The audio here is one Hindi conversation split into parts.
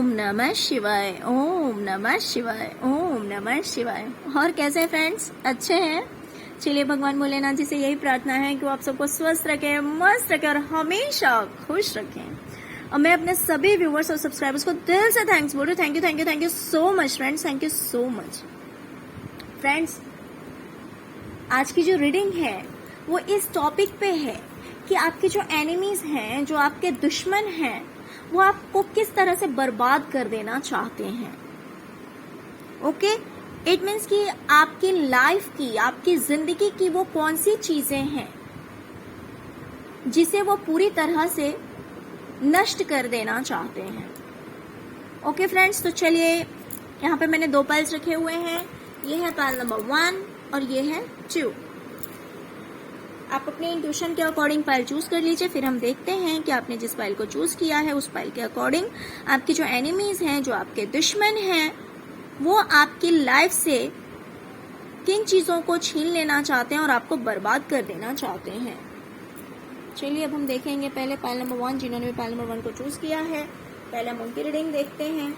ओम नमः शिवाय, ओम नमः शिवाय, ओम नमः शिवाय। और कैसे हैं फ्रेंड्स, अच्छे हैं? चलिए भगवान भोलेनाथ जी से यही प्रार्थना है कि वो आप सबको स्वस्थ रखें, मस्त रखें और हमेशा खुश रखें। और मैं अपने सभी व्यूवर्स और सब्सक्राइबर्स को दिल से थैंक्स बोल रही हूँ। Thank you so much friends, thank you so much friends. आज की जो रीडिंग है वो इस टॉपिक पे है कि आपके जो एनिमीज हैं, जो आपके दुश्मन हैं, वो आपको किस तरह से बर्बाद कर देना चाहते हैं। ओके, इट मीन्स कि आपकी लाइफ की, आपकी जिंदगी की वो कौन सी चीजें हैं जिसे वो पूरी तरह से नष्ट कर देना चाहते हैं। ओके फ्रेंड्स, तो चलिए यहाँ पे मैंने 2 पाइल्स रखे हुए हैं। ये है पाइल नंबर 1 और ये है 2। आप अपने इंट्यूशन के अकॉर्डिंग पाइल चूज कर लीजिए, फिर हम देखते हैं कि आपने जिस पाइल को चूज किया है उस पाइल के अकॉर्डिंग आपके जो एनिमीज हैं, जो आपके दुश्मन हैं, वो आपकी लाइफ से किन चीजों को छीन लेना चाहते हैं और आपको बर्बाद कर देना चाहते हैं। चलिए अब हम देखेंगे पहले पाइल नंबर 1, जिन्होंने भी पाइल नंबर 1 को चूज किया है। पहले हम उनकी रीडिंग देखते हैं।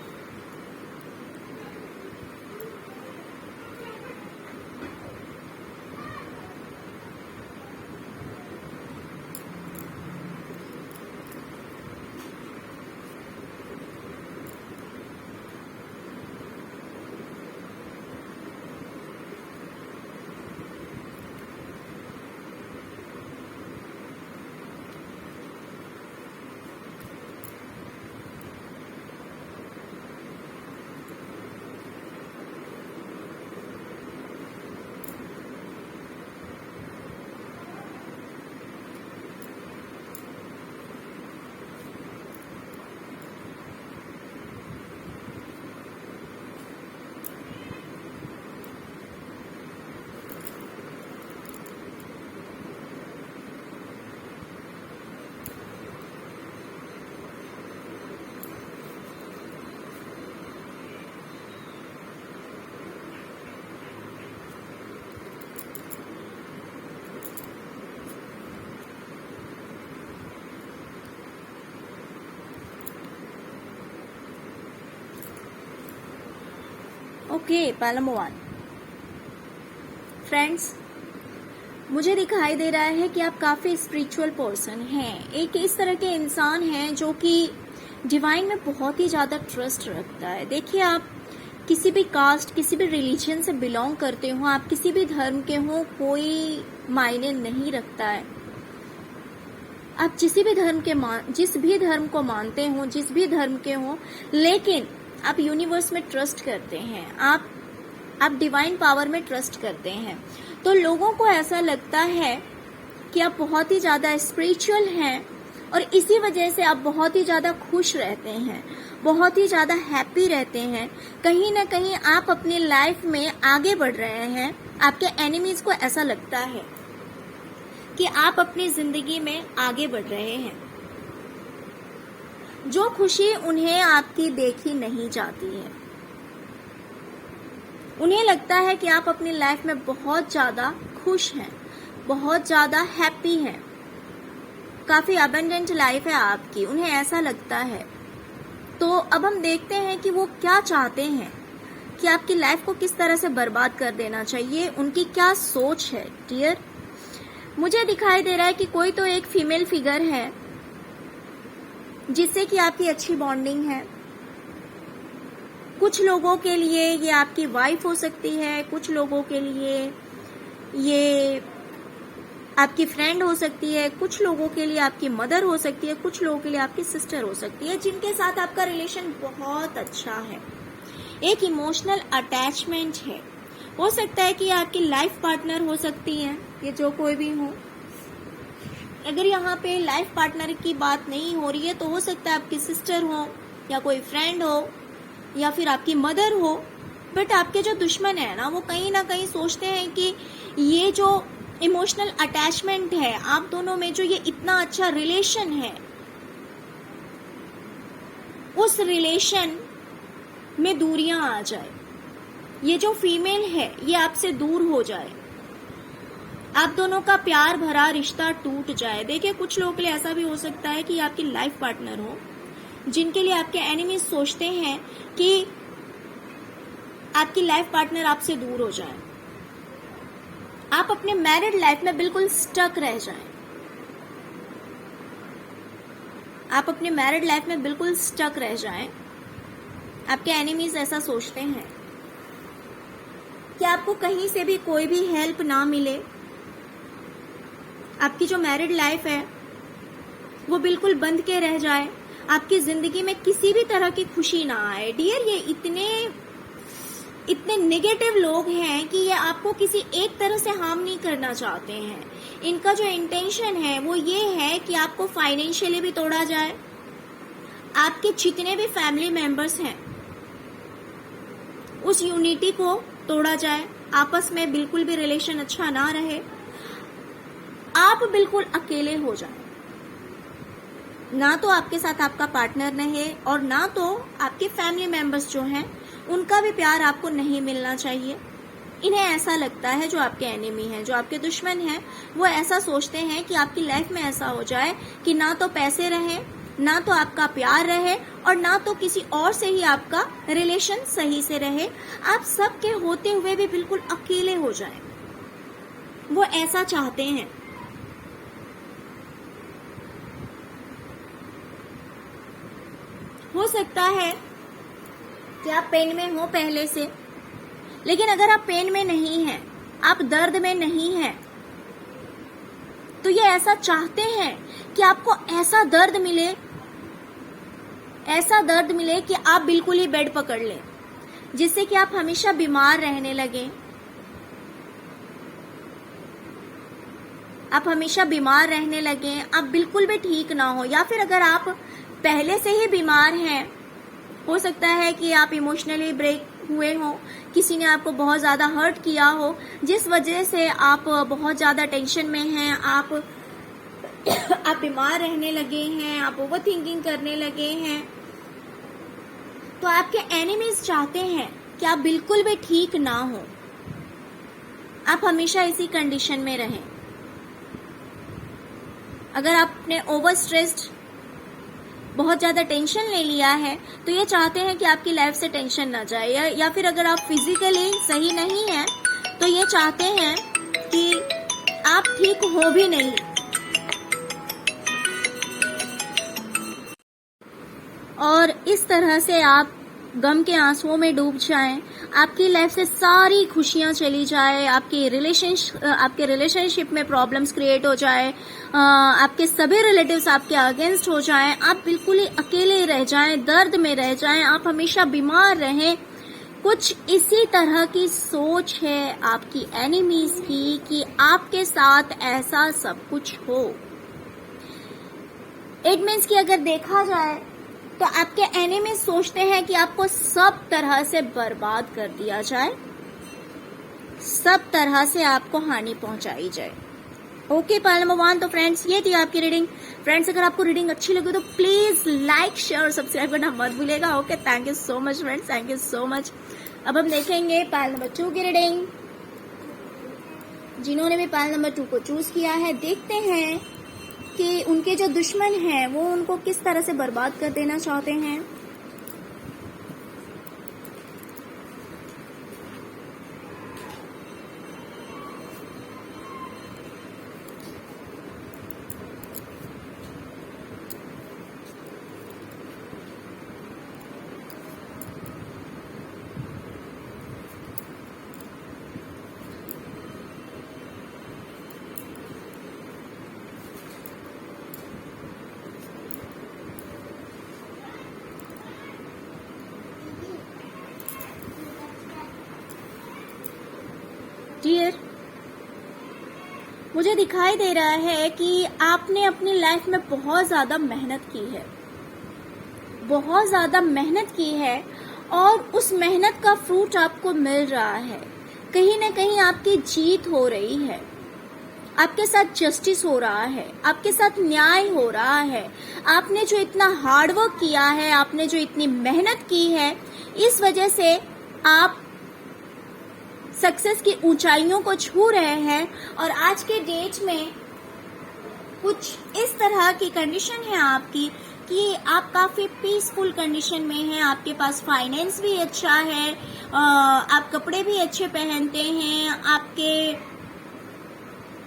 ओके, पाइल नंबर 1 फ्रेंड्स, मुझे दिखाई दे रहा है कि आप काफी स्पिरिचुअल पर्सन हैं। एक इस तरह के इंसान हैं जो कि डिवाइन में बहुत ही ज्यादा ट्रस्ट रखता है। देखिए, आप किसी भी कास्ट, किसी भी रिलीजन से बिलोंग करते हो, आप किसी भी धर्म के हो, कोई मायने नहीं रखता है। आप जिस भी धर्म को मानते हो, जिस भी धर्म के हो, लेकिन आप यूनिवर्स में ट्रस्ट करते हैं, आप डिवाइन पावर में ट्रस्ट करते हैं। तो लोगों को ऐसा लगता है कि आप बहुत ही ज्यादा स्पिरिचुअल हैं और इसी वजह से आप बहुत ही ज्यादा खुश रहते हैं, बहुत ही ज्यादा हैप्पी रहते हैं। कहीं ना कहीं आप अपनी लाइफ में आगे बढ़ रहे हैं। आपके एनिमीज को ऐसा लगता है कि आप अपनी जिंदगी में आगे बढ़ रहे हैं। जो खुशी उन्हें आपकी देखी नहीं जाती है, उन्हें लगता है कि आप अपनी लाइफ में बहुत ज्यादा खुश हैं, बहुत ज्यादा हैप्पी हैं, काफी अबंडेंट लाइफ है आपकी, उन्हें ऐसा लगता है। तो अब हम देखते हैं कि वो क्या चाहते हैं, कि आपकी लाइफ को किस तरह से बर्बाद कर देना चाहिए, उनकी क्या सोच है। डियर, मुझे दिखाई दे रहा है कि कोई तो एक फीमेल फिगर है जिससे कि आपकी अच्छी बॉन्डिंग है। कुछ लोगों के लिए ये आपकी वाइफ हो सकती है, कुछ लोगों के लिए ये आपकी फ्रेंड हो सकती है, कुछ लोगों के लिए आपकी मदर हो सकती है, कुछ लोगों के लिए आपकी सिस्टर हो सकती है, जिनके साथ आपका रिलेशन बहुत अच्छा है, एक इमोशनल अटैचमेंट है। हो सकता है कि आपकी लाइफ पार्टनर हो सकती है, ये जो कोई भी हो। अगर यहाँ पे लाइफ पार्टनर की बात नहीं हो रही है तो हो सकता है आपकी सिस्टर हो या कोई फ्रेंड हो या फिर आपकी मदर हो। बट आपके जो दुश्मन है ना, वो कहीं ना कहीं सोचते हैं कि ये जो इमोशनल अटैचमेंट है आप दोनों में, जो ये इतना अच्छा रिलेशन है, उस रिलेशन में दूरियां आ जाए, ये जो फीमेल है ये आपसे दूर हो जाए, आप दोनों का प्यार भरा रिश्ता टूट जाए। देखिए, कुछ लोगों के लिए ऐसा भी हो सकता है कि आपकी लाइफ पार्टनर हो जिनके लिए आपके एनिमीज सोचते हैं कि आपकी लाइफ पार्टनर आपसे दूर हो जाए, आप अपने मैरिड लाइफ में बिल्कुल स्टक रह जाएं, आप अपने मैरिड लाइफ में बिल्कुल स्टक रह जाएं। आपके एनिमीज ऐसा सोचते हैं कि आपको कहीं से भी कोई भी हेल्प ना मिले, आपकी जो मैरिड लाइफ है वो बिल्कुल बंद के रह जाए, आपकी जिंदगी में किसी भी तरह की खुशी ना आए। डियर, ये इतने नेगेटिव लोग हैं कि ये आपको किसी एक तरह से हार्म नहीं करना चाहते हैं। इनका जो इंटेंशन है वो ये है कि आपको फाइनेंशियली भी तोड़ा जाए, आपके जितने भी फैमिली मेंबर्स हैं उस यूनिटी को तोड़ा जाए, आपस में बिल्कुल भी रिलेशन अच्छा ना रहे, आप बिल्कुल अकेले हो जाए। ना तो आपके साथ आपका पार्टनर रहे और ना तो आपके फैमिली मेंबर्स जो हैं उनका भी प्यार आपको नहीं मिलना चाहिए। इन्हें ऐसा लगता है, जो आपके एनिमी हैं, जो आपके दुश्मन हैं, वो ऐसा सोचते हैं कि आपकी लाइफ में ऐसा हो जाए कि ना तो पैसे रहे, ना तो आपका प्यार रहे और ना तो किसी और से ही आपका रिलेशन सही से रहे, आप सबके होते हुए भी बिल्कुल अकेले हो जाएं। वो ऐसा चाहते हैं। हो सकता है कि आप पेन में हो पहले से, लेकिन अगर आप पेन में नहीं हैं, आप दर्द में नहीं हैं, तो ये ऐसा चाहते हैं कि आपको ऐसा दर्द मिले कि आप बिल्कुल ही बेड पकड़ लें, जिससे कि आप हमेशा बीमार रहने लगें, आप बिल्कुल भी ठीक ना हो। या फिर अगर आप पहले से ही बीमार हैं, हो सकता है कि आप इमोशनली ब्रेक हुए हो, किसी ने आपको बहुत ज्यादा हर्ट किया हो, जिस वजह से आप बहुत ज्यादा टेंशन में हैं, आप बीमार रहने लगे हैं, आप ओवरथिंकिंग करने लगे हैं। तो आपके एनिमीज चाहते हैं कि आप बिल्कुल भी ठीक ना हो, आप हमेशा इसी कंडीशन में रहें। अगर आपने ओवर स्ट्रेस्ड, बहुत ज्यादा टेंशन ले लिया है, तो ये चाहते हैं कि आपकी लाइफ से टेंशन ना जाए। या फिर अगर आप फिजिकली सही नहीं हैं, तो ये चाहते हैं कि आप ठीक हो भी नहीं। और इस तरह से आप गम के आंसुओं में डूब जाएं, आपकी लाइफ से सारी खुशियां चली जाए, आपके रिलेशनशिप में प्रॉब्लम्स क्रिएट हो जाए, आपके सभी रिलेटिव्स आपके अगेंस्ट हो जाएं, आप बिल्कुल ही अकेले रह जाएं, दर्द में रह जाएं, आप हमेशा बीमार रहें। कुछ इसी तरह की सोच है आपकी एनिमीज की कि आपके साथ ऐसा सब कुछ हो। इट मीन्स कि अगर देखा जाए तो आपके एनिमीज सोचते हैं कि आपको सब तरह से बर्बाद कर दिया जाए, सब तरह से आपको हानि पहुंचाई जाए। ओके पाल नंबर 1। तो फ्रेंड्स, ये थी आपकी रीडिंग। फ्रेंड्स, अगर आपको रीडिंग अच्छी लगी तो प्लीज लाइक, शेयर और सब्सक्राइब करना मत भूलिएगा। Okay, thank you so much friends, thank you so much. अब हम देखेंगे पाल नंबर 2 की रीडिंग। जिन्होंने भी पाल नंबर 2 को चूज किया है, देखते हैं कि उनके जो दुश्मन हैं वो उनको किस तरह से बर्बाद कर देना चाहते हैं। डियर, मुझे दिखाई दे रहा है कि आपने अपनी लाइफ में बहुत ज्यादा मेहनत की है, बहुत ज्यादा मेहनत की है और उस मेहनत का फ्रूट आपको मिल रहा है। कहीं ना कहीं आपकी जीत हो रही है, आपके साथ जस्टिस हो रहा है, आपके साथ न्याय हो रहा है। आपने जो इतना हार्डवर्क किया है, आपने जो इतनी मेहनत की है, इस वजह से आप सक्सेस की ऊंचाइयों को छू रहे हैं। और आज के डेट में कुछ इस तरह की कंडीशन है आपकी कि आप काफ़ी पीसफुल कंडीशन में हैं, आपके पास फाइनेंस भी अच्छा है, आप कपड़े भी अच्छे पहनते हैं,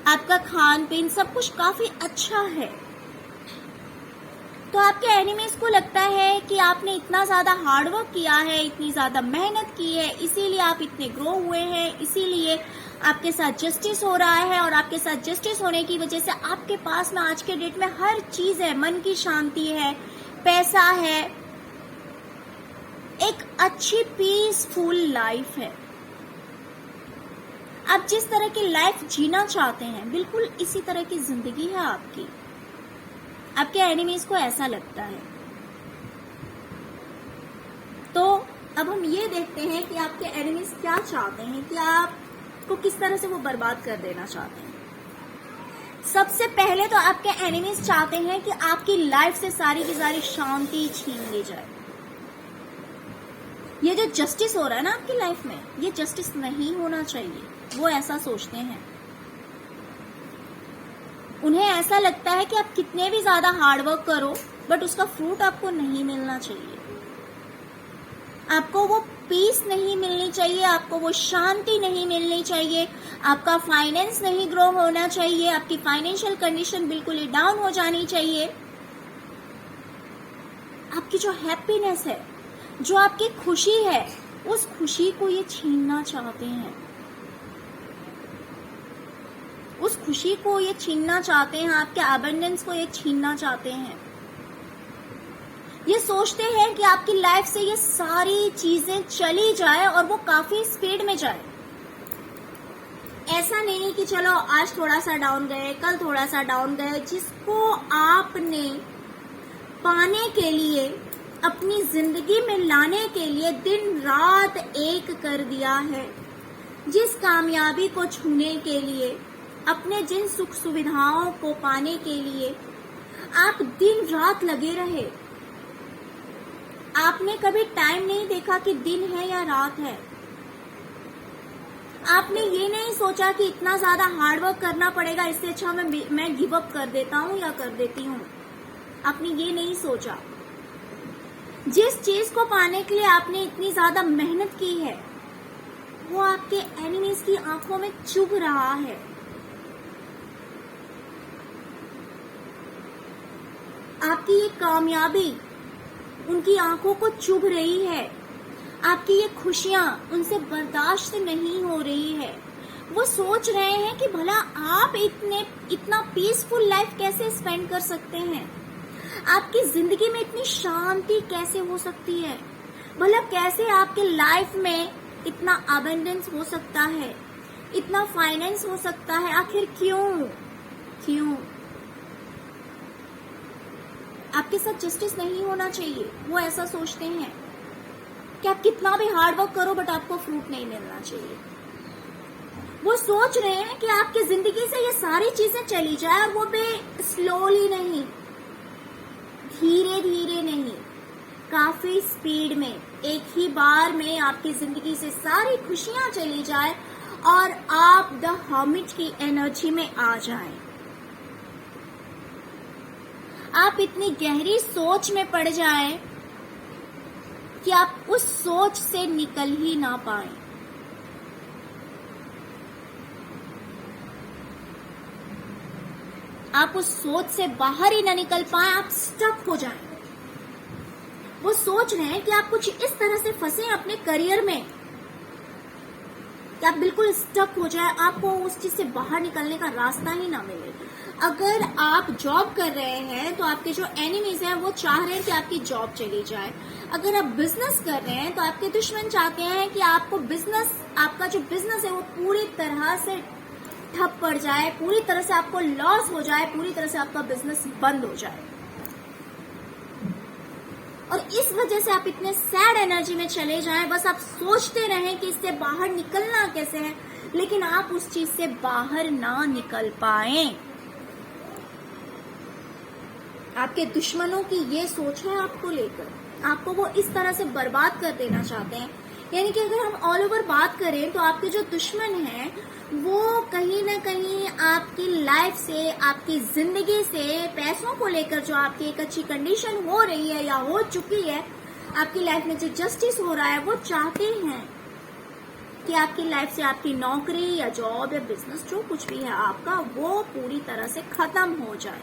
आपका खान पीन सब कुछ काफ़ी अच्छा है। तो आपके एनिमीज को लगता है कि आपने इतना ज़्यादा हार्डवर्क किया है, इतनी ज़्यादा मेहनत की है, इसीलिए आप इतने ग्रो हुए हैं, इसीलिए आपके साथ जस्टिस हो रहा है, और आपके साथ जस्टिस होने की वजह से आपके पास में आज के डेट में हर चीज़ है, मन की शांति है, पैसा है, एक अच्छी पीसफुल लाइफ है। आप जिस तरह की लाइफ जीना चाहते हैं बिल्कुल इसी तरह की जिंदगी है आपकी। आपके एनिमीज को ऐसा लगता है। तो अब हम ये देखते हैं कि आपके एनिमीज क्या चाहते हैं, कि आपको किस तरह से वो बर्बाद कर देना चाहते हैं। सबसे पहले तो आपके एनिमीज चाहते हैं कि आपकी लाइफ से सारी की सारी शांति छीन ली जाए। ये जो जस्टिस हो रहा है ना आपकी लाइफ में, ये जस्टिस नहीं होना चाहिए, वो ऐसा सोचते हैं। उन्हें ऐसा लगता है कि आप कितने भी ज्यादा हार्डवर्क करो बट उसका फ्रूट आपको नहीं मिलना चाहिए, आपको वो पीस नहीं मिलनी चाहिए, आपको वो शांति नहीं मिलनी चाहिए, आपका फाइनेंस नहीं ग्रो होना चाहिए, आपकी फाइनेंशियल कंडीशन बिल्कुल ही डाउन हो जानी चाहिए। आपकी जो हैप्पीनेस है, जो आपकी खुशी है, उस खुशी को ये छीनना चाहते हैं, उस खुशी को ये छीनना चाहते हैं, आपके अबंडेंस को ये छीनना चाहते हैं। ये सोचते हैं कि आपकी लाइफ से ये सारी चीजें चली जाए और वो काफी स्पीड में जाए। ऐसा नहीं कि चलो आज थोड़ा सा डाउन गए, कल थोड़ा सा डाउन गए। जिसको आपने पाने के लिए, अपनी जिंदगी में लाने के लिए दिन रात एक कर दिया है, जिस कामयाबी को छूने के लिए, अपने जिन सुख सुविधाओं को पाने के लिए आप दिन रात लगे रहे, आपने कभी टाइम नहीं देखा कि दिन है या रात है। आपने ये नहीं सोचा कि इतना ज्यादा हार्डवर्क करना पड़ेगा, इससे अच्छा मैं गिव अप कर देता हूँ या कर देती हूँ। आपने ये नहीं सोचा। जिस चीज को पाने के लिए आपने इतनी ज्यादा मेहनत की है, वो आपके एनिमीज की आंखों में चुभ रहा है। आपकी ये कामयाबी उनकी आंखों को चुभ रही है, आपकी ये खुशियां उनसे बर्दाश्त नहीं हो रही है। वो सोच रहे हैं कि भला आप इतना पीसफुल लाइफ कैसे स्पेंड कर सकते हैं, आपकी जिंदगी में इतनी शांति कैसे हो सकती है, भला कैसे आपके लाइफ में इतना अबंडेंस हो सकता है, इतना फाइनेंस हो सकता है। आखिर क्यों आपके साथ जस्टिस नहीं होना चाहिए। वो ऐसा सोचते हैं कि आप कितना भी हार्डवर्क करो बट आपको फ्रूट नहीं मिलना चाहिए। वो सोच रहे हैं कि आपकी जिंदगी से ये सारी चीजें चली जाए, और वो भी स्लोली नहीं, धीरे धीरे नहीं, काफी स्पीड में, एक ही बार में आपकी जिंदगी से सारी खुशियां चली जाए और आप द हर्मिट की एनर्जी में आ जाएं। आप इतनी गहरी सोच में पड़ जाएं कि आप उस सोच से निकल ही ना पाएं। आप उस सोच से बाहर ही ना निकल पाएं, आप स्टक हो जाएं। वो सोच रहे हैं कि आप कुछ इस तरह से फंसे अपने करियर में कि आप बिल्कुल स्टक हो जाए, आपको उस चीज से बाहर निकलने का रास्ता ही ना मिले। अगर आप जॉब कर रहे हैं तो आपके जो एनिमीज हैं वो चाह रहे हैं कि आपकी जॉब चली जाए। अगर आप बिजनेस कर रहे हैं तो आपके दुश्मन चाहते हैं कि आपका जो बिजनेस है वो पूरी तरह से ठप पड़ जाए, पूरी तरह से आपको लॉस हो जाए, पूरी तरह से आपका बिजनेस बंद हो जाए। और इस वजह से आप इतने सैड एनर्जी में चले जाएं, बस आप सोचते रहें कि इससे बाहर निकलना कैसे है, लेकिन आप उस चीज से बाहर ना निकल पाएं। आपके दुश्मनों की ये सोच है आपको लेकर, आपको वो इस तरह से बर्बाद कर देना चाहते हैं यानी कि अगर हम ऑल ओवर बात करें तो आपके जो दुश्मन हैं वो कहीं ना कहीं आपकी लाइफ से, आपकी जिंदगी से, पैसों को लेकर जो आपकी एक अच्छी कंडीशन हो रही है या हो चुकी है, आपकी लाइफ में जो जस्टिस हो रहा है, वो चाहते हैं कि आपकी लाइफ से आपकी नौकरी या जॉब या बिजनेस जो कुछ भी है आपका, वो पूरी तरह से खत्म हो जाए।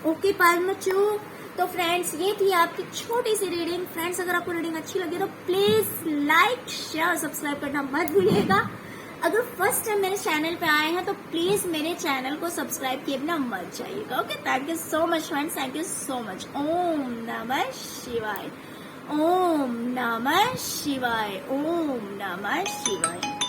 ओके पायल बच्चों, तो फ्रेंड्स ये थी आपकी छोटी सी रीडिंग। फ्रेंड्स अगर आपको रीडिंग अच्छी लगी तो प्लीज लाइक शेयर सब्सक्राइब करना मत भूलिएगा। अगर फर्स्ट टाइम मेरे चैनल पे आए हैं तो प्लीज मेरे चैनल को सब्सक्राइब किए बिना मत जाइएगा। Okay, thank you so much friends, thank you so much. ओम नमः शिवाय, ओम नमः शिवाय, ओम नमः शिवाय।